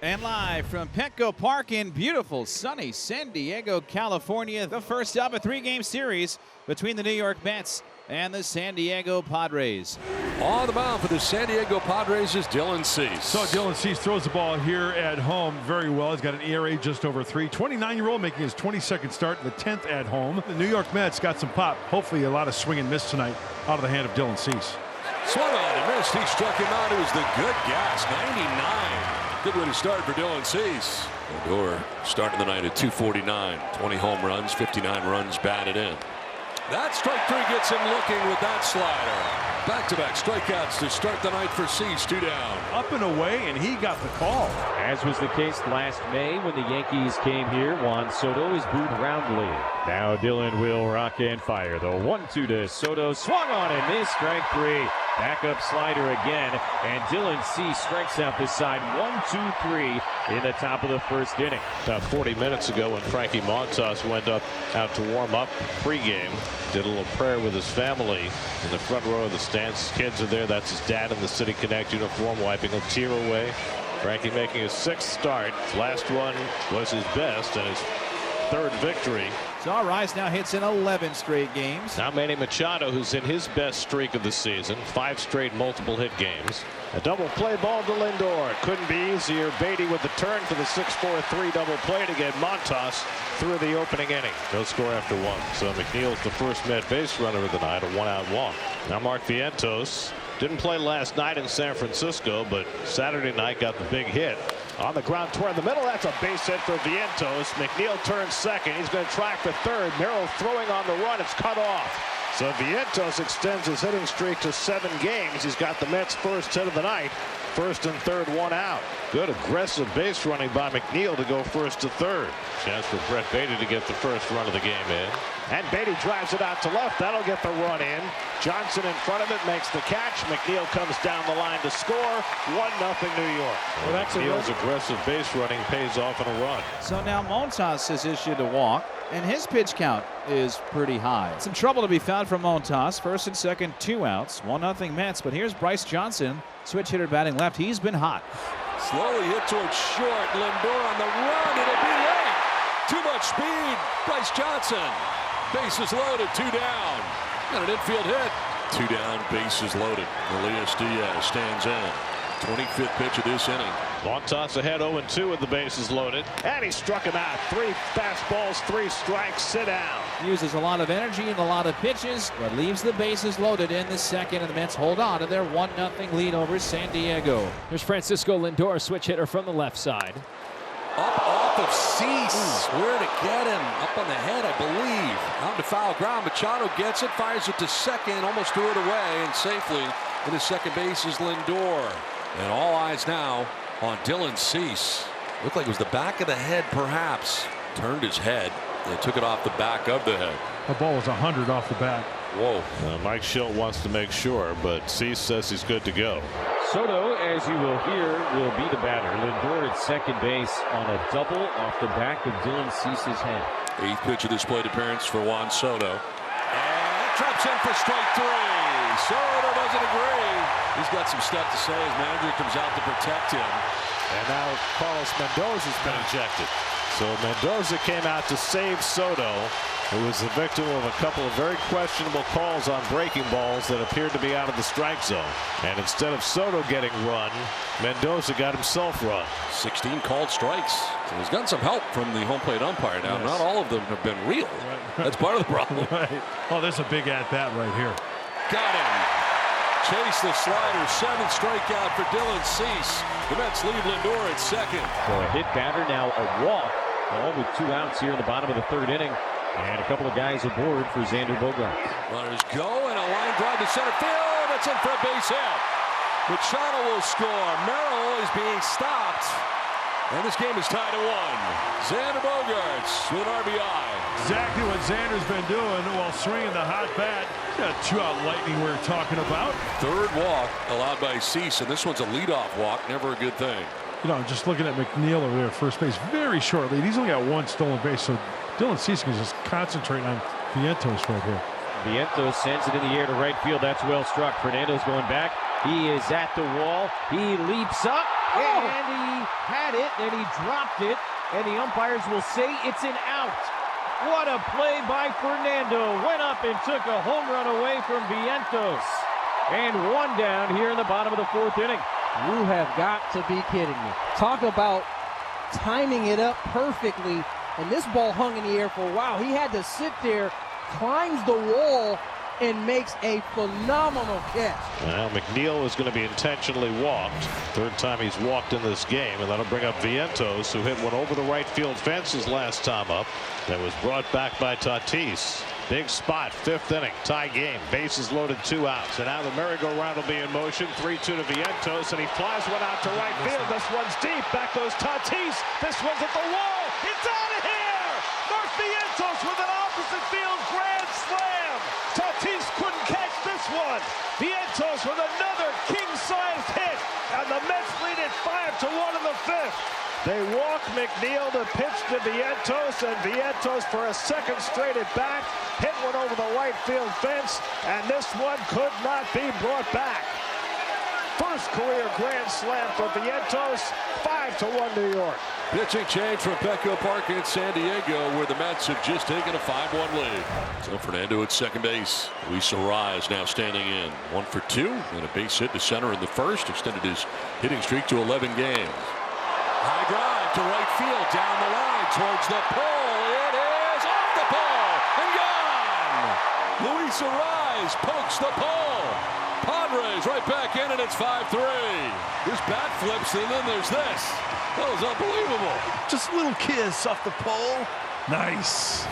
And live from Petco Park in beautiful, sunny San Diego, California, the first of a three-game series between the New York Mets and the San Diego Padres. On the mound for the San Diego Padres is Dylan Cease. So Dylan Cease throws the ball here at home very well. He's got an ERA just over 3. 29-year-old making his 22nd start, the 10th at home. The New York Mets got some pop. Hopefully a lot of swing and miss tonight out of the hand of Dylan Cease. Swung on and missed. He struck him out. It was the good gas. 99. Good way to start for Dylan Cease. Lindor starting the night at 249. 20 home runs, 59 runs batted in. That strike three gets him looking with that slider. Back-to-back strikeouts to start the night for Cease. 2 down. Up and away, and he got the call. As was the case last May when the Yankees came here, Juan Soto is booed roundly. Now Dylan will rock and fire. The 1-2 to Soto. Swung on and missed. Strike three. Backup slider again, and Dylan Cease strikes out this side. 1-2-3 in the top of the first inning. About 40 minutes ago when Frankie Montas went out to warm up pregame, did a little prayer with his family in the front row of the stands. Kids are there. That's his dad in the City Connect uniform wiping a tear away. Frankie making his 6th start. His last one was his best and his 3rd victory. Rise now hits in 11 straight games. Now Manny Machado, who's in his best streak of the season, 5 straight multiple hit games. A double play ball to Lindor. Couldn't be easier. Beatty with the turn for the 6-4-3 double play to get Montas through the opening inning. No score after 1. So McNeil's the first Met base runner of the night, a 1-out walk. Now Mark Vientos didn't play last night in San Francisco, but Saturday night got the big hit. On the ground toward the middle, that's a base hit for Vientos. McNeil turns second. He's going to try for third. Merrill throwing on the run. It's cut off. So Vientos extends his hitting streak to 7 games. He's got the Mets' first hit of the night. 1st and 3rd, 1 out. Good aggressive base running by McNeil to go 1st to 3rd. Chance for Brett Beatty to get the first run of the game in. And Beatty drives it out to left. That'll get the run in. Johnson in front of it makes the catch. McNeil comes down the line to score. 1-0 New York. Well, McNeil's aggressive base running pays off in a run. So now Montas has issued a walk, and his pitch count is pretty high. Some trouble to be found from Montas. 1st and 2nd, 2 outs. 1-0 Mets. But here's Bryce Johnson, switch hitter batting left. He's been hot. Slowly hit towards short. Lindor on the run. It'll be late. Too much speed. Bryce Johnson. Bases loaded. 2 down. Got an infield hit. 2 down. Bases loaded. Elias Diaz stands in. 25th pitch of this inning. Montas ahead 0-2 with the bases loaded. And he struck him out. 3 fastballs, 3 strikes. Sit down. Uses a lot of energy and a lot of pitches, but leaves the bases loaded in the 2nd, and the Mets hold on to their 1-0 lead over San Diego. Here's Francisco Lindor, switch hitter from the left side. Up off of Cease. Where to get him? Up on the head, I believe. Out to foul ground. Machado gets it, fires it to second, almost threw it away, and safely in his second base is Lindor. And all eyes now on Dylan Cease. Looked like it was the back of the head, perhaps. Turned his head. They took it off the back of the head. The ball was 100 off the bat. Whoa. Mike Schilt wants to make sure, but Cease says he's good to go. Soto, as you will hear, will be the batter. Lindor at second base on a double off the back of Dylan Cease's head. 8th pitch of this plate appearance for Juan Soto. And traps in for strike 3. Soto doesn't agree. He's got some stuff to say as manager comes out to protect him. And now Carlos Mendoza's been ejected. So Mendoza came out to save Soto, who was the victim of a couple of very questionable calls on breaking balls that appeared to be out of the strike zone. And instead of Soto getting run, Mendoza got himself run. 16 called strikes. So he's gotten some help from the home plate umpire now. Yes. Not all of them have been real. Right. That's part of the problem. Right. Oh, there's a big at-bat right here. Got him. Chase the slider. 7th strikeout for Dylan Cease. The Mets leave Lindor at second. So a hit batter, now a walk. All with 2 outs here in the bottom of the 3rd inning. And a couple of guys aboard for Xander Bogaerts. Runners go, and a line drive to center field. That's in for a base hit. Machado will score. Merrill is being stopped. And this game is tied at 1. Xander Bogaerts with an RBI. Exactly what Xander's been doing while swinging the hot bat. That 2-out lightning we were talking about. 3rd walk allowed by Cease, and this one's a leadoff walk. Never a good thing. You know, just looking at McNeil over there at first base, very short lead. He's only got 1 stolen base, so Dylan Cease can just concentrate on Vientos right here. Vientos sends it in the air to right field. That's well struck. Fernando's going back. He is at the wall. He leaps up. And he had it, and he dropped it, and the umpires will say it's an out. What a play by Fernando. Went up and took a home run away from Vientos. And one down here in the bottom of the fourth inning. You have got to be kidding me. Talk about timing it up perfectly. And this ball hung in the air for a while. He had to sit there, climbs the wall, and makes a phenomenal catch. Well, McNeil is going to be intentionally walked. Third time he's walked in this game, and that'll bring up Vientos, who hit one over the right field fence his last time up. That was brought back by Tatis. Big spot, fifth inning, tie game, bases loaded, 2 outs. And now the merry-go-round will be in motion, 3-2 to Vientos, and he flies one out to right field. This one's deep, back goes Tatis. This one's at the wall, it's out of here! Mark Vientos with an opposite field grand slam. Tatis couldn't catch this one. Vientos with another king-sized hit, and the Mets lead it 5-1 in the fifth. They walk McNeil to pitch to Vientos, and Vientos for a second straight at bat hit one over the right field fence, and this one could not be brought back. First career grand slam for Vientos, 5-1 New York. Pitching change from Petco Park in San Diego, where the Mets have just taken a 5-1 lead. So Fernando at second base. Luis Arraez now standing in. 1 for 2 and a base hit to center in the first. Extended his hitting streak to 11 games. High drive to right field, down the line towards the pole. It is off the pole and gone. Luis Arraez pokes the pole. Padres right back in, and it's 5-3. There's bat flips, and then there's this. That was unbelievable. Just a little kiss off the pole. Nice.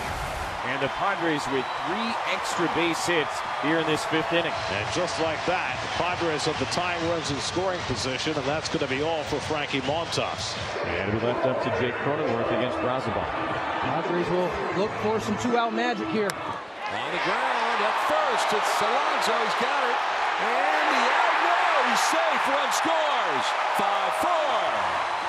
And the Padres with 3 extra base hits here in this fifth inning. And just like that, the Padres have the tying runs in scoring position, and that's going to be all for Frankie Montas. And we left up to Jake Cronenworth against Brazoban. Padres will look for some 2-out magic here. On the ground at first, it's Alonso. He's got it. And the out, no, he's safe. Run scores. 5-4.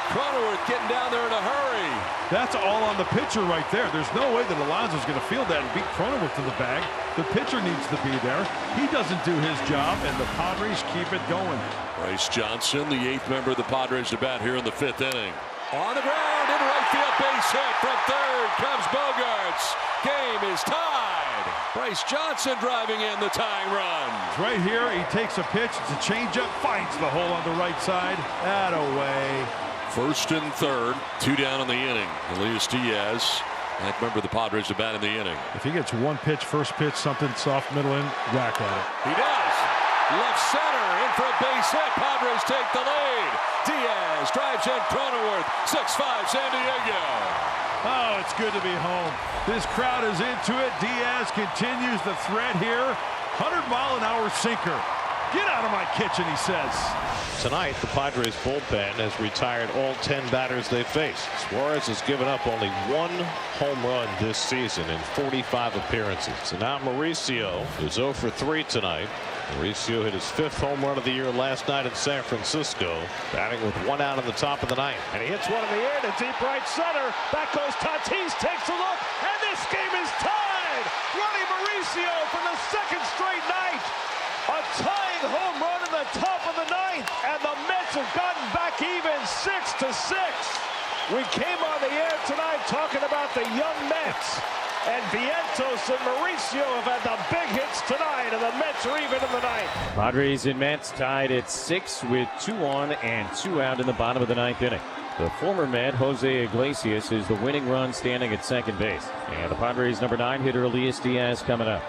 Cronenworth getting down there in a hurry. That's all on the pitcher right there. There's no way that Alonso's going to field that and beat Cronenworth to the bag. The pitcher needs to be there. He doesn't do his job, and the Padres keep it going. Bryce Johnson, the 8th member of the Padres to bat here in the 5th inning. On the ground, in right field, base hit from third comes Bogarts. Game is tied. Bryce Johnson driving in the tying run. Right here, he takes a pitch. It's a changeup, finds the hole on the right side. That-a-way. First and third, 2 down in the inning. Elias Diaz, that member of the Padres to bat in the inning. If he gets one pitch, first pitch, something soft middle in, whack at it. He does. Left center, in for a base hit. Padres take the lead. Diaz drives in Cronenworth. 6-5 San Diego. Oh, it's good to be home. This crowd is into it. Diaz continues the threat here. 100-mile-an-hour sinker. Get out of my kitchen, he says. Tonight, the Padres bullpen has retired all 10 batters they faced. Suarez has given up only 1 home run this season in 45 appearances. So now Mauricio is 0 for 3 tonight. Mauricio hit his 5th home run of the year last night in San Francisco, batting with 1 out in the top of the 9th. And he hits one in the air to deep right center. Back goes Tatis, takes a look, and this game is tied. Ronnie Mauricio for the 2nd straight night. A tying home run in the top of the 9th, and the Mets have gotten back even 6-6. We came on the air tonight talking about the young Mets, and Vientos and Mauricio have had the big hits tonight, and the Mets are even in the 9th. Padres and Mets tied at 6 with 2 on and 2 out in the bottom of the 9th inning. The former Met, Jose Iglesias, is the winning run standing at second base. And the Padres' number 9 hitter, Elias Diaz, coming up.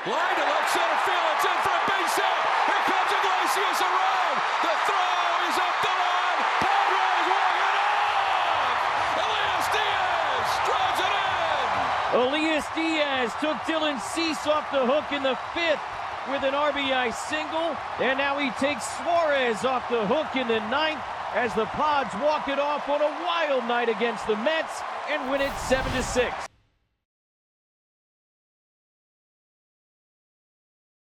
Line to left center field. It's in for a base hit. Here comes Iglesias around. The throw is up the line. Padres walk it off. Elias Diaz drives it in. Elias Diaz took Dylan Cease off the hook in the 5th with an RBI single. And now he takes Suarez off the hook in the 9th as the Pods walk it off on a wild night against the Mets and win it 7-6.